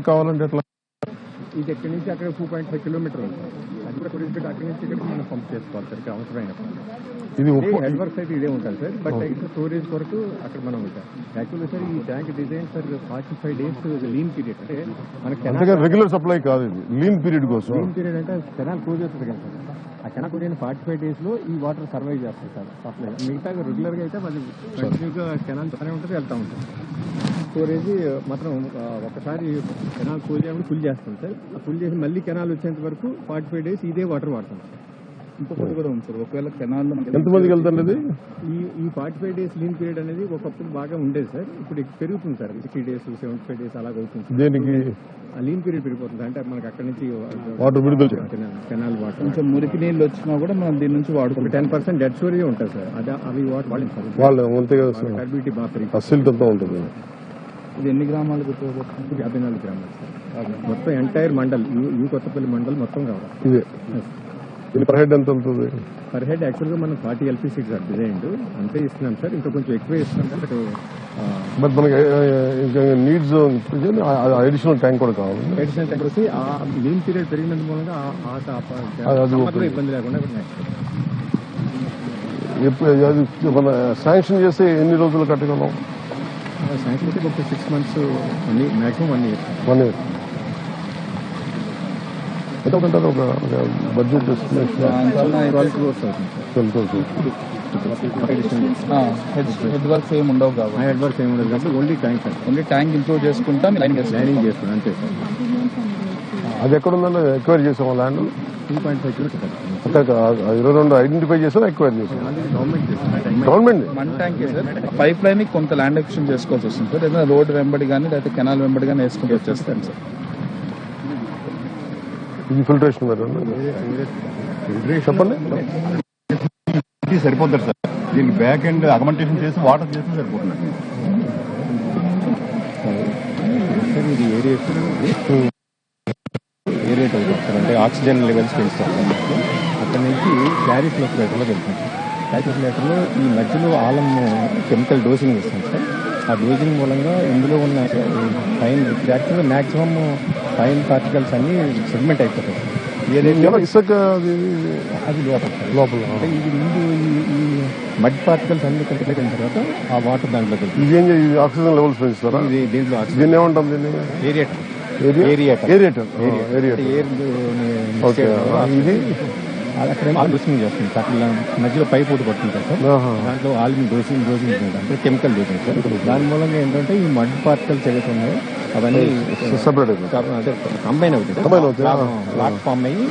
కావాలంటే ఎట్లా? ఇది ఎక్కడి నుంచి అక్కడ 2.5 కిలోమీటర్ ఉంది. అది కూడా కొద్దిగా అక్కడి నుంచి ఇక్కడికి మనం పంప్ చేసుకోవాలి సార్ అవసరమైనప్పుడు. ఇది హెడ్ వర్క్స్ అయితే ఇదే ఉంటుంది సార్. బట్ ఇక్కడ స్టోరేజ్ కొరకు అక్కడ మనం ఉంటాం. యాక్చువల్లీ సార్ ఈ tank design sir 45 days lean period అంటే మనకి రెగ్యులర్ సప్లై కాదు, ఇది లీన్ పీరియడ్ కోసం. లీన్ పీరియడ్ అంటే కెనాల్ క్లోజ్ అవుతుంది కదా సార్. ఆ కెనాల్ క్లోజ్ అయిన 45 days లో ఈ వాటర్ సర్వైవ్ చేస్తుంది సార్ సప్లై. మిగతా రెగ్యులర్ గా అయితే అది కంటిన్యూగా కెనాల్ తనే ఉంటుంది, వెళ్తూ ఉంటుంది. స్టోరేజ్ మాత్రం ఒకసారి కెనాల్ క్లోజ్ అయినప్పుడు ఫుల్ చేస్తాం సార్. ఆ ఫుల్ చేసి మళ్ళీ కెనాల్ వచ్చేంత వరకు 45 days ఇదే వాటర్ వాడతాం సార్. ఇంకొకటి కూడా ఉంది సార్, ఒకవేళ కెనాల్ ఎంతమందికి వెళ్తుంది ఈ 45 days లీన్ పీరియడ్ అనేది ఒకప్పుడు బాగా ఉండేది సార్. ఇప్పుడు పెరుగుతుంది సార్. 60 days 75 days అలాగ అవుతుంది. దేనికి ఆ లీన్ పీరియడ్ పెరిగిపోతుంది. అంటే మనకి అక్కడ నుంచి వాటర్ విడుదల కెనాల్ వాటర్ కొంచెం మురికి నీళ్ళు వచ్చినా కూడా మనం దీని నుంచి వాడుకుంటాం. 10% డెడ్ స్టోరేజ్ ఉంటుంది సార్. అవి వాటర్ వాడింది సార్. వాళ్ళు అంతే కదా సార్, టర్బిలిటీ బాగా పెరిగి ఫెసిలిటీ అంతా ఉంటుంది. ఇది ఎన్ని గ్రామాలకు ఉపయోగపడుతుంది? 54 గ్రామాలు సార్. మొత్తం ఎంటైర్ మండల్ యూ కొత్తపల్లి మండల్ మొత్తం కావాలి. ఇదే ఇది పర్ హెడ్ ఎంత ఉంటుంది? పర్ హెడ్ యాక్చువల్గా మనం 40 LPC సార్ డిజైన్ అంతే ఇస్తున్నాం సార్. ఇంకా కొంచెం ఎక్కువ ఇస్తున్నాం సార్. బట్ మనకి నీడ్స్ అడిషనల్ ట్యాంక్ కూడా కావాలి. అడిషనల్ ట్యాంక్ వచ్చి ఆ లీన్ పీరియడ్ పెరిగినందు మూలంగా ఇబ్బంది లేకుండా అది మన శాంక్షన్ చేస్తే ఎన్ని రోజులు కట్టగలం? శాంక్షన్ అయితే ఒక 6 months, మ్యాక్సిమం 1 year. 1 year ఎంత అవుతుంటారు? ఒక బడ్జెట్ ఎస్టిమేషన్ 12 crores అవుతుంది సార్. హెడ్ వర్క్స్ ఏమి ఉండవు కాబట్టి, హెడ్ వర్క్స్ ఏమి ఉండదు కాబట్టి only tank sir. Only tank improve చేసుకుంటాం, లైనింగ్ చేస్తాం అంతే సార్. అది ఎక్కడ ఉందని ఎక్వైర్ చేసాం ల్యాండ్ 2.5 kilometers. అక్కడ 22 ఐడెంటిఫై చేసాం, ఎక్వైర్ చేసాం. Government one tank sir. Pipe line కొంత ల్యాండ్ ఎక్విజిషన్ చేసుకోవాల్సి వస్తుంది సార్. ఏదైనా రోడ్ వెంబడి కానీ లేకపోతే కెనాల్ వెంబడి కానీ వేసుకుంటూ వచ్చేస్తాం సార్. ఇది ఫిల్టరేషన్ చెప్పండి. సరిపోతుంది సార్. దీనికి బ్యాక్ ఎండ్ అగ్మెంటేషన్ చేసి వాటర్ చేసి సరిపోతుంది సార్. ఇది ఏరియేట్ అవుతుంది సార్. అంటే ఆక్సిజన్ లెవెల్స్ పెంచుతాం సార్. అక్కడ నుంచి క్యారీ ఫ్లోరేటర్లో వెళ్తాం సార్. క్యారీ ఫ్లోరేటర్లో ఈ మధ్యలో ఆలం కెమికల్ డోసింగ్ ఇస్తాం సార్. ఆ డోజింగ్ మూలంగా ఇందులో ఉన్న ఫైన్ యాక్చువల్గా మ్యాక్సిమం ఫైన్ పార్టికల్స్ అన్ని సెగ్మెంట్ అయిపోతాయి. ఇసుక అది లోపల అంటే ఇది ముందు ఈ మడ్ పార్టికల్స్ అన్ని కంటే తర్వాత ఆ వాటర్ దాంట్లోకి వెళ్తుంది. ఇదేం ఆక్సిజన్ లెవెల్స్ పెంచుతారా? ఇది దీంట్లో దీన్ని ఏమంటాం? దీన్ని ఇది అక్కడ డోసింగ్ చేస్తుంది సార్. అట్లా మధ్యలో పైప్ ఒకటి పడుతుంటారు సార్. దాంట్లో ఆల్మిన్ డోసింగ్ అంటే కెమికల్ డోసింగ్ సార్. దాని మూలంగా ఏంటంటే ఈ మడ్ పార్టికల్స్ ఏవైతే ఉన్నాయో అవన్నీ సెపరేట్ అంటే కంబైన్ అవుతాయి, లాక్ ఫామ్ అయ్యి